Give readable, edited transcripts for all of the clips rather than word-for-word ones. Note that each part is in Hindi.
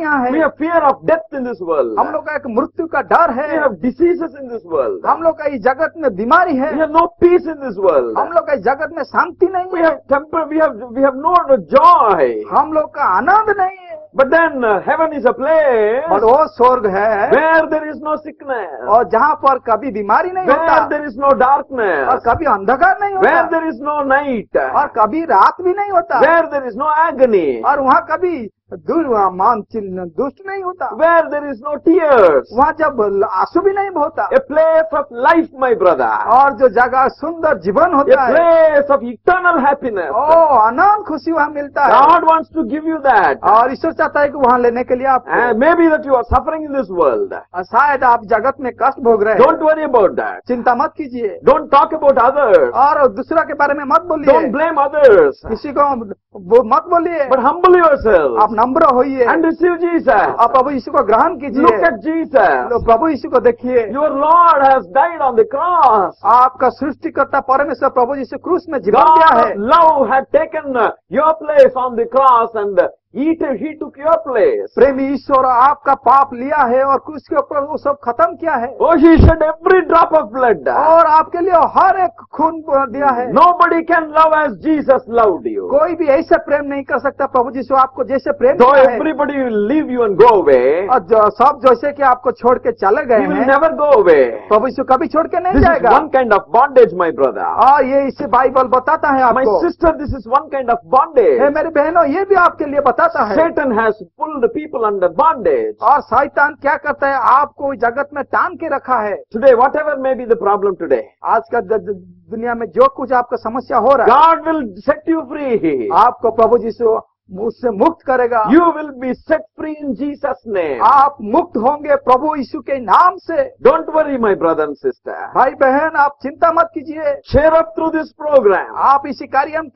बीमारियां We हैं, have fear of death in this world. हम लोग का एक मृत्यु का डर We है, have diseases in this world. हम लोग का इस जगत में बीमारी है, We have no peace in this world. हम लोग का इस जगत में शांति नहीं We है, have temper. We have no joy. हम लोग का आनंद नहीं है। But then heaven is a place और वो स्वर्ग है where there is no sickness, और जहाँ पर कभी बीमारी नहीं where होता there is no darkness, और कभी अंधकार नहीं where होता there is no night, और कभी रात भी नहीं होता where there is no agony, और वहाँ कभी दुष्ट नहीं होता, where there is no tears. वहाँ जब आंसू भी नहीं बहता, A place of life, my brother. और जो जगह सुंदर जीवन A होता है, place of eternal happiness. ओ आनंद खुशी वहाँ मिलता है। God wants to give you that. और ईश्वर चाहता है कि वहाँ लेने के लिए आप And maybe that you are suffering in this world. शायद आप जगत में कष्ट भोग रहे Don't हैं, worry about that. चिंता मत कीजिए Don't talk about others. और दूसरा के बारे में मत Don't बोलिए, blame others. किसी को मत बोलिए, But humble yourself आप नम्र होइए and receive Jesus. आप प्रभु यीशु को ग्रहण Look कीजिए, at Jesus. प्रभु यीशु को देखिए, Your Lord has died on the cross. आपका सृष्टिकर्ता परमेश्वर प्रभु यीशु क्रूस में जीवन दिया है। God's love had taken your place on the cross and He took your place. प्रेमी ईश्वर आपका पाप लिया है और क्रूस के ऊपर वो सब खत्म किया है Oh, He shed every drop of blood. और आपके लिए हर एक खून दिया है। Nobody can love as Jesus loved you. कोई भी ऐसे प्रेम नहीं कर सकता प्रभु यीशु आपको जैसे प्रेम Though किया है। everybody will leave you and go away, और सब जैसे कि आपको छोड़ के चले गए He will हैं, never go away. प्रभु यीशु कभी छोड़ के नहीं This is जाएगा। one kind of bondage, my brother. और ये इससे बाइबल बताता है My आपको। sister, this is one kind of bondage. हे मेरी बहनों, ये भी आपके लिए बताता है। Satan has pulled the people under bondage. और शैतान क्या करता है, आपको इस जगत में टांग के रखा है। Today, whatever may be the problem today, आज का दुनिया में जो कुछ आपको समस्या हो रहा है, God will set you free. आपको प्रभु यीशु उससे मुक्त करेगा। You will be set free in Jesus' name. आप मुक्त होंगे प्रभु यीशु के नाम से। Don't worry, my brother and sister. भाई बहन, आप चिंता मत कीजिए, Cheer up through this program. आप इसी कार्यक्रम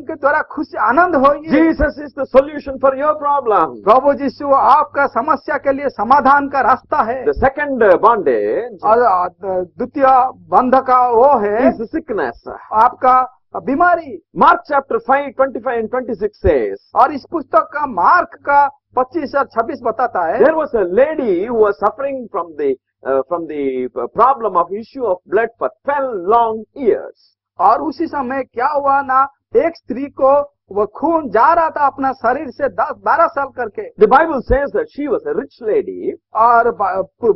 के द्वारा खुश आनंद होइए। Jesus is the solution for your problem. प्रभु यीशु आपका समस्या के लिए समाधान का रास्ता है। The second bondage और द्वितीय बंध का वो है is sickness. आपका बीमारी। Mark chapter 5, 25 and 26 says, और इस पुस्तक का मार्क का 25 और 26 बताता है, there was a lady who was suffering from the problem of issue of blood for 12 long years. और उसी समय क्या हुआ ना, एक स्त्री को वो खून जा रहा था अपना शरीर से 10-12 साल करके। The Bible says that she was a rich lady. और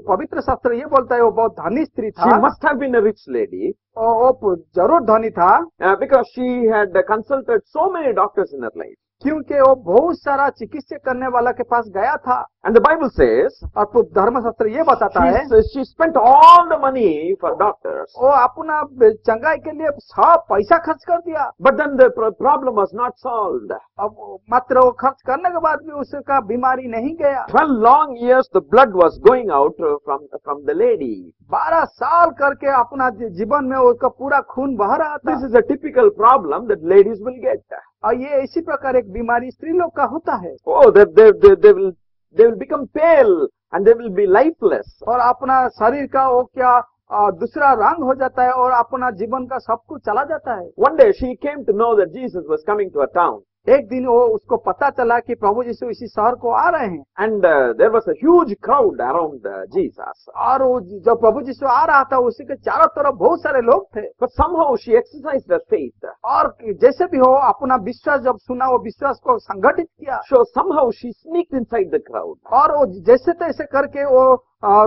पवित्र शास्त्र ये बोलता है वो बहुत धनी स्त्री She था। must have been a rich lady वो जरूर धनी था, because she had consulted so many doctors in her life. क्योंकि वो बहुत सारा चिकित्सा करने वाला के पास गया था। And the Bible says और धर्मशास्त्र ये बताता है she spent all the money for doctors. वो अपना चंगाई के लिए सब पैसा खर्च कर दिया। But then the problem was not solved. अब मात्र वो खर्च करने के बाद भी उसका बीमारी नहीं गया। 12 long years the blood was going out from the lady. 12 साल करके अपना जीवन में उसका पूरा खून बह रहा था। This is a typical problem that ladies will get. और ये इसी प्रकार एक बीमारी स्त्री लोग का होता है। Oh, they will become pale and they will be lifeless. और अपना शरीर का वो क्या दूसरा रंग हो जाता है और अपना जीवन का सब कुछ चला जाता है। One day she came to know that Jesus was coming to her town. एक दिन वो उसको पता चला कि प्रभु यीशु इसी शहर को आ रहे हैं। And there was a huge crowd around Jesus. और वो जब प्रभु यीशु आ रहा था उसी के चारों तरफ बहुत सारे लोग थे। But somehow she exercised her faith. और जैसे भी हो अपना विश्वास जब सुना, वो विश्वास को संगठित किया। So somehow she sneaked inside the crowd. और वो जैसे तैसे करके वो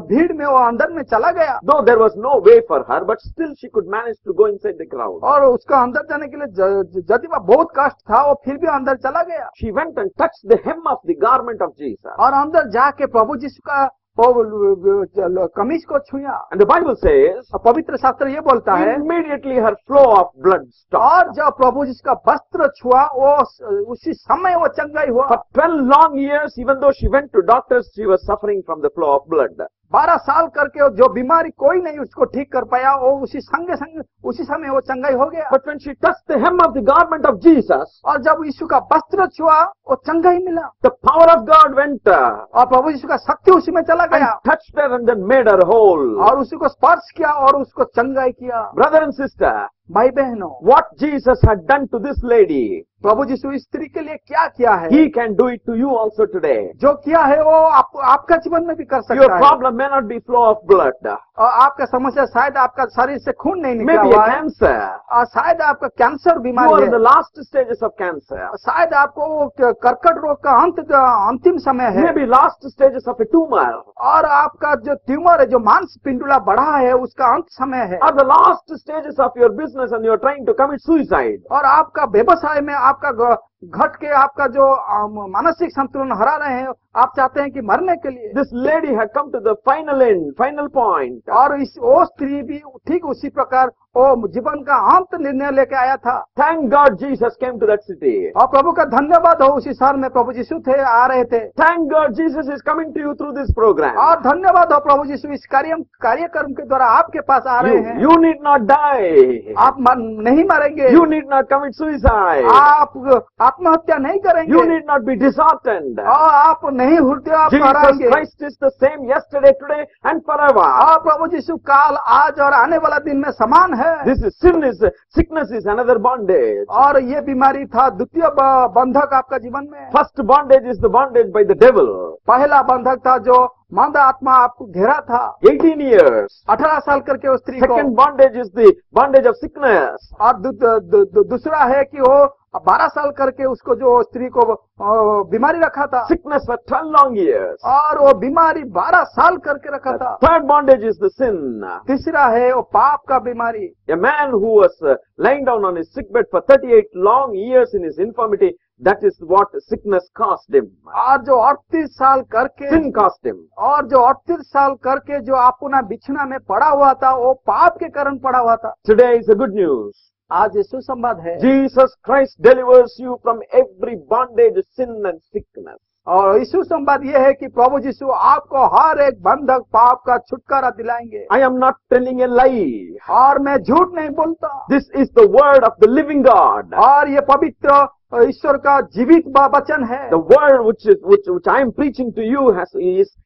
भीड़ में वो अंदर में चला गया। Though there was no way for her, but still she could manage to go inside the crowd. और उसका अंदर जाने के लिए यदि बहुत कष्ट था, वो फिर भी अंदर चला गया। She went and touched the hem of the garment of Jesus. और अंदर जाके प्रभु यीशु का कमीज को छुआ। And the Bible says, पवित्र शास्त्र ये बोलता है, immediately her flow of blood stopped. और जब प्रभु यीशु का वस्त्र छुआ, वो उसी समय वो चंगाई हुआ। For 12 long years, even though she went to doctors, she was suffering from the flow of blood. 12 साल करके जो बीमारी कोई नहीं उसको ठीक कर पाया, वो उसी समय वो चंगाई हो गया। But when she touched the hem of the garment of Jesus, और जब यीशु का वस्त्र छुआ, वो चंगाई मिला। the power of God went और प्रभु यीशु का शक्ति उसी में चला and गया touched her and then made her whole. और उसी को स्पर्श किया और उसको चंगाई किया। Brother and sister, भाई बहनों, what Jesus had done to this lady, प्रभु यीशु इस स्त्री के लिए क्या किया है, He can do it to you also today. जो किया है वो आपका जीवन में भी कर Your सकता है। problem may not be flow of blood, और आपका समस्या शायद आपका शरीर से खून नहीं निकला maybe a हुआ है, cancer. और शायद आपका कैंसर You बीमारी are in the है, last stages of cancer. शायद आपको वो कर्कट रोग का अंतिम समय है, Maybe last stages of a tumor, और आपका जो ट्यूमर है, जो मांस पिंडुला बढ़ा है, उसका अंत समय है, or the last stages of your business and you are trying to commit suicide. और आपका व्यवसाय में आपका घट के आपका जो मानसिक संतुलन हरा रहे हैं, आप चाहते हैं कि मरने के लिए। This lady had come to the final end, final point. और वो स्त्री भी ठीक उसी प्रकार वो जीवन का अंत निर्णय लेके आया था। Thank God Jesus came to that city. और प्रभु का धन्यवाद हो, उसी शहर में प्रभु यीशु थे, आ रहे थे। Thank God Jesus is coming to you through this program. और धन्यवाद हो प्रभु यीशु इस कार्यक्रम के द्वारा आपके पास आ रहे हैं। You need not die. आप नहीं मरेंगे, You need not commit suicide. आप आत्महत्या नहीं करेंगे, You need not be disheartened. और आप नहीं हृदय आप Jesus हराएंगे। Christ is the same yesterday, today and forever. और प्रभु यीशु काल, आज और आने वाला दिन में समान है। This is sickness is another bondage. और ये बीमारी था द्वितीय बंधक आपका जीवन में। First bondage is the bondage by the devil. पहला बंधक था जो मंद आत्मा आपको घेरा था, 18 years. 18 साल करके उस स्त्री को। Second bondage is the bondage of sickness. और दूसरा है कि वो 12 साल करके उसको जो स्त्री को बीमारी रखा था, Sickness for 12 long years. और वो बीमारी 12 साल करके रखा था। Third bondage is the sin. तीसरा है वो पाप का बीमारी। A man who was lying down on his sickbed for 38 long years in his infirmity, that is what sickness cost him. और जो 38 साल करके Sin cost him. और जो 38 साल करके जो अपना बिछना में पड़ा हुआ था, वो पाप के कारण पड़ा हुआ था। Today is a good news. आज ये सुसंवाद है, Jesus Christ delivers you from every bondage, sin and sickness. और यीशु संवाद ये है कि प्रभु यीशु आपको हर एक बंधक पाप का छुटकारा दिलाएंगे। I am not telling a lie. और मैं झूठ नहीं बोलता, This is the word of the living God. और ये पवित्र ईश्वर का जीवित वचन है। The word which I am preaching to you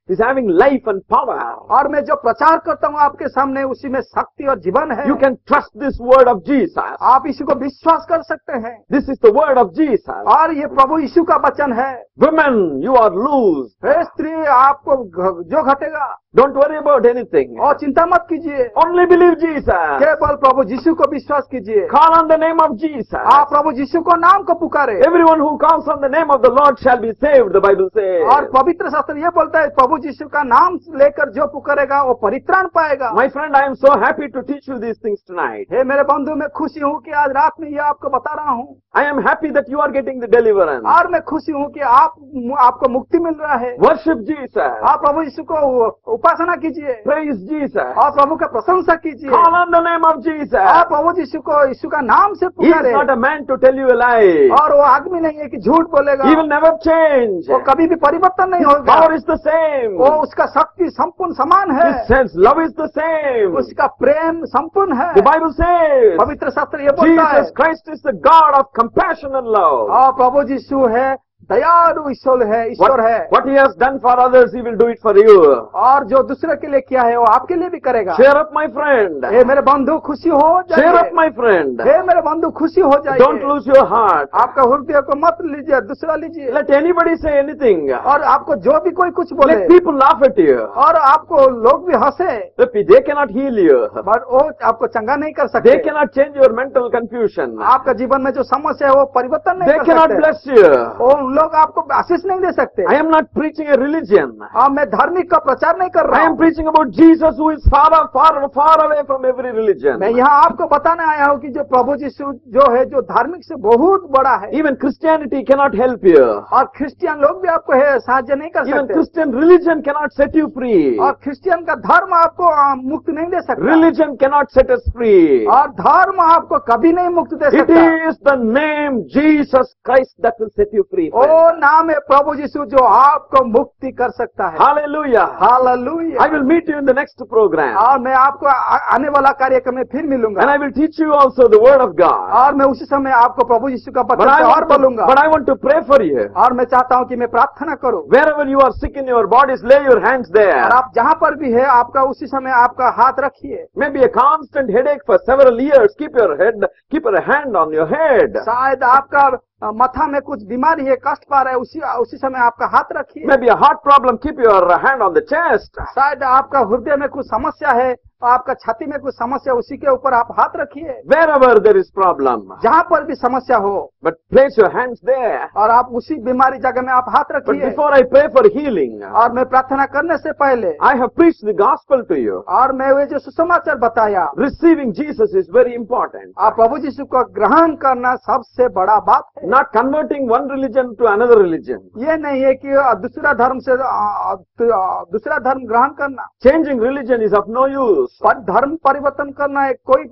is having life and power. और मैं जो प्रचार करता हूँ आपके सामने, उसी में शक्ति और जीवन है। You can trust this word of Jesus. आप यीशु को विश्वास कर सकते हैं। This is the word of Jesus. और ये प्रभु यीशु का वचन है। Women, you are loose. हे स्त्री, आपको जो घटेगा Don't worry about anything. और चिंता मत कीजिए, Only believe Jesus. केवल प्रभु यीशु को विश्वास कीजिए। Call on the name of Jesus. आप प्रभु यीशु को नाम को पुकारे। Everyone who calls on the name of the Lord shall be saved, the Bible says. और पवित्र शास्त्र ये बोलता है, प्रभु यीशु का नाम लेकर जो पुकारेगा वो परित्राण पाएगा। My friend, I am so happy to teach you these things tonight. हे मेरे बंधु, मैं खुशी हूँ कि आज रात में ये आपको बता रहा हूँ। I am happy that you are getting the deliverance. और मैं खुशी हूँ कि आपको मुक्ति मिल रहा है। Worship Jesus. आप प्रभु यीशु को उपासना कीजिए, Praise Jesus. और प्रभु का प्रशंसा कीजिए, Call on the name of Jesus. आप प्रभु यीशु को यीशु का नाम से He is पुकारे। not a man to tell you a lie. और वो आदमी नहीं है कि झूठ बोलेगा, He will never change. वो कभी भी परिवर्तन नहीं His होगा। power is the same. वो उसका शक्ति संपूर्ण समान है, His sense, love is the same. उसका प्रेम संपूर्ण है। The Bible says पवित्र शास्त्र ये बोलता है, Jesus Christ is the God of compassion and love. और प्रभु यीशु है दयालु ईश्वर है। What he has done for others, he will do it for you. और जो दूसरे के लिए किया है वो आपके लिए भी करेगा। Cheer up, my friend. हे मेरे बंधु, खुशी हो Cheer up, जाइए। my friend. हे मेरे बंधु, खुशी हो जाइए। Don't lose your heart. आपका हृदय को मत लीजिए, दूसरा लीजिए। Let anybody say anything. और आपको जो भी कोई कुछ बोले, Let people laugh at you. और आपको लोग भी हंसे, They cannot heal you. पर वो आपको चंगा नहीं कर They सकते। cannot change your mental confusion. आपका जीवन में जो समस्या है वो परिवर्तन नहीं They कर cannot सकते। bless you. वो उन लोग आपको आशीष नहीं दे सकते। I am not preaching a religion. हाँ, मैं धार्मिक का प्रचार नहीं कर I रहा am हूँ। preaching about Jesus who is far away from every religion. मैं यहाँ आपको बताने आया हूँ कि जो प्रभु यीशु जो है, जो धार्मिक से बहुत बड़ा है। Even Christianity cannot help you. और क्रिश्चियन लोग भी आपको साहाଯ୍य नहीं कर Even सकते। Christian religion cannot set you free. और क्रिश्चियन का धर्म आपको मुक्त नहीं दे सकता। Religion cannot set us free. और धर्म आपको कभी नहीं मुक्त दे It सकता। is the name Jesus Christ that will set you free. वो वो नाम है प्रभु यीशु जो आपको मुक्ति कर सकता है। Hallelujah. Hallelujah. I will meet you in the next program. और मैं आपको आने वाला कार्यक्रम में फिर And मिलूंगा I will teach you also the word of God. और मैं उसी समय आपको प्रभु यीशु का But वचन I, और बोलूंगा। want to pray for you. और मैं चाहता हूं कि मैं प्रार्थना करूं। Wherever you are sick in your bodies, lay your hands there. और आप जहां पर भी है आपका उसी समय आपका हाथ रखिए। Maybe a constant headache for several years. Keep your hand on your head. शायद आपका माथा में कुछ बीमारी है, कष्ट पा रहा है, उसी समय आपका हाथ रखिए। Maybe a heart problem. Keep your hand on the chest. शायद आपका हृदय में कुछ समस्या है, आपका छाती में कुछ समस्या, उसी के ऊपर आप हाथ रखिए। Wherever there is problem. जहां पर भी समस्या हो, But place your hands there. और आप उसी बीमारी जगह में आप हाथ But रखिए। before I pray for healing, और मैं प्रार्थना करने से पहले I have preached the gospel to you. और मैं वे जो सुसमाचार बताया, Receiving Jesus is very important. आप प्रभु यीशु को ग्रहण करना सबसे बड़ा बात है। Not converting one religion to another religion. ये नहीं है कि दूसरा धर्म से दूसरा धर्म ग्रहण करना। Changing religion is of no use. पर धर्म परिवर्तन करना एक कोई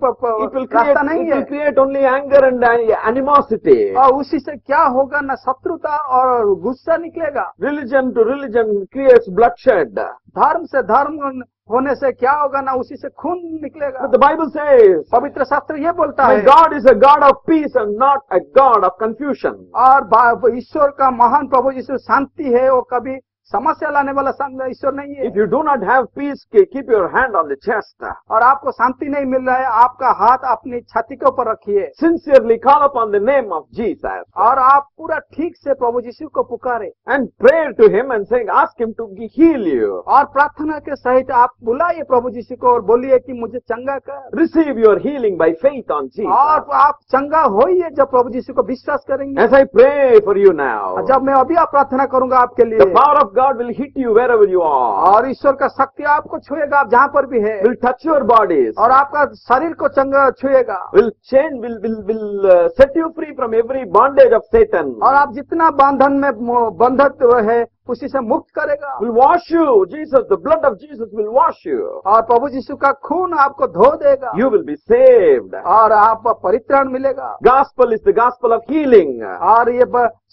रास्ता नहीं है। create only anger and animosity. और उसी से क्या होगा, न शत्रुता और गुस्सा निकलेगा। Religion to religion creates bloodshed. धर्म से धर्म होने से क्या होगा, ना उसी से खून निकलेगा। But the Bible says, पवित्र शास्त्र ये बोलता my है, God is a God of peace and not a God of confusion. और ईश्वर का महान प्रभु यीशु शांति है, वो कभी समस्या लाने वाला ईश्वर नहीं है। If you do not have peace, keep your hand on the chest. और आपको शांति नहीं मिल रहा है, आपका हाथ अपनी छाती के ऊपर रखिए। Sincerely call upon the name of Jesus. और आप पूरा ठीक से प्रभु यीशु को पुकारे And pray to him and saying, ask him to heal you. और प्रार्थना के सहित आप बुलाइए प्रभु यीशु को और बोलिए कि मुझे चंगा कर। Receive your healing by faith on Jesus. और आप चंगा होइए जब प्रभु यीशु को विश्वास करेंगे। As I pray for you now, जब मैं अभी आप प्रार्थना करूंगा आपके लिए, the power of God will hit you wherever you are. और ईश्वर का शक्ति आपको छुएगा, आप जहां पर भी है, Will touch your bodies. और आपका शरीर को चंगा छुएगा। Will change, will set you free from every bondage of Satan. और आप जितना बंधन में बंधत है उसी से मुक्त करेगा। Will wash you. Jesus, the blood of Jesus will wash you. और प्रभु यीशु का खून आपको धो देगा। You will be saved. और आप परित्राण मिलेगा। Gospel is the gospel of healing. और ये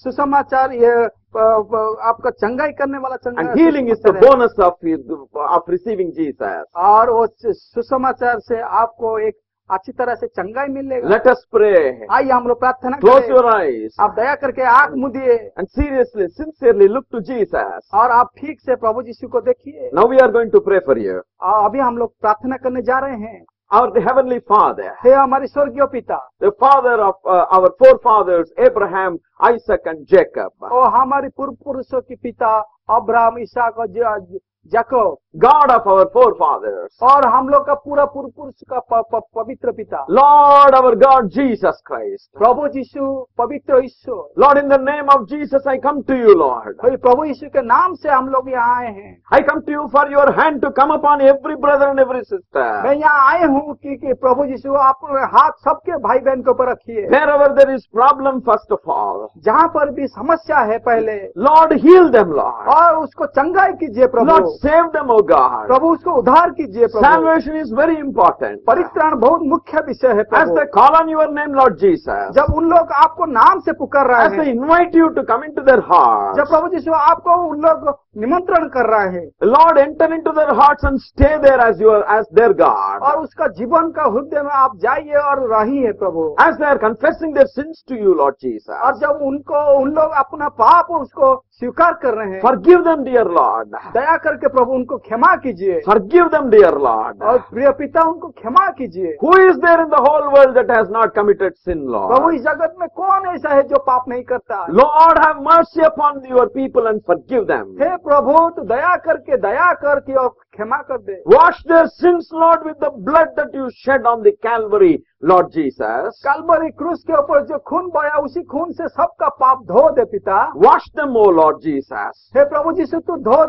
सुसमाचार ये आपका चंगाई करने वाला चंगा। And healing is the bonus of receiving Jesus. और वो सुसमाचार से आपको एक अच्छी तरह से चंगाई मिलेगा। Let us pray. आइए हम लोग प्रार्थना Close करें। your eyes. आप दया करके आंख मूंदिए And seriously, sincerely look to Jesus. और आप ठीक से प्रभु यीशु को देखिए। Now we are going to pray for you. और अभी हम लोग प्रार्थना करने जा रहे हैं। Our Heavenly Father, हे हमारे स्वर्गीय पिता, the father of our forefathers, Abraham, Isaac and Jacob. और हमारे पूर्व पुरुषों के पिता अब्राहम, इसहाक और याकूब, God of our forefathers. और हम लोग का पूरा पूर्व पुरुष का पवित्र पिता, Lord our God Jesus Christ. प्रभु यीशु पवित्र ईश्वर। Lord, in the name of Jesus I come to you, Lord. प्रभु यीशु के नाम से हम लोग यहाँ आए हैं। I come to you for your hand to come upon every brother and every sister. मैं यहाँ आए हूँ कि प्रभु यीशु आप हाथ सबके भाई बहन के ऊपर रखिए। Wherever there is problem, first of all, जहाँ पर भी समस्या है पहले, Lord, heal them, Lord. और उसको चंगाई कीजिए प्रभु। Lord, save them, O God. प्रभु उसको उद्धार कीजिए प्रभु। Salvation is very important. परित्राण बहुत मुख्य विषय है As Prabhu. they call on your name, Lord Jesus, जब उन लोग आपको नाम से पुकार रहे as they हैं, invite you to come into their hearts, जब प्रभु यीशु आपको उन लोग निमंत्रण कर रहे हैं, Lord, enter into their hearts and stay there as their God. और उसका जीवन का हृदय में आप जाइए और रहिए प्रभु। As they are confessing their sins to you, Lord Jesus, और जब उन लोग अपना पाप उसको स्वीकार कर रहे हैं, forgive them, dear Lord. दया करके प्रभु उनको क्षमा कीजिए। Forgive them, dear Lord. और प्रिय पिता उनको क्षमा कीजिए। Who is there in the whole world that has not committed sin, Prabhu Lord? इस जगत में कौन ऐसा है जो पाप नहीं करता? Lord, have mercy upon your people and forgive them. हे प्रभु तो दया करके और क्षमा कर दे। Wash their sins, Lord, with the blood that you shed on the Calvary, Lord Jesus. Kalvari क्रूस के ऊपर जो खून बहाया उसी खून से सबका पाप धो दे पिता। Wash them, O Lord Jesus. हे प्रभु यीशु तू धो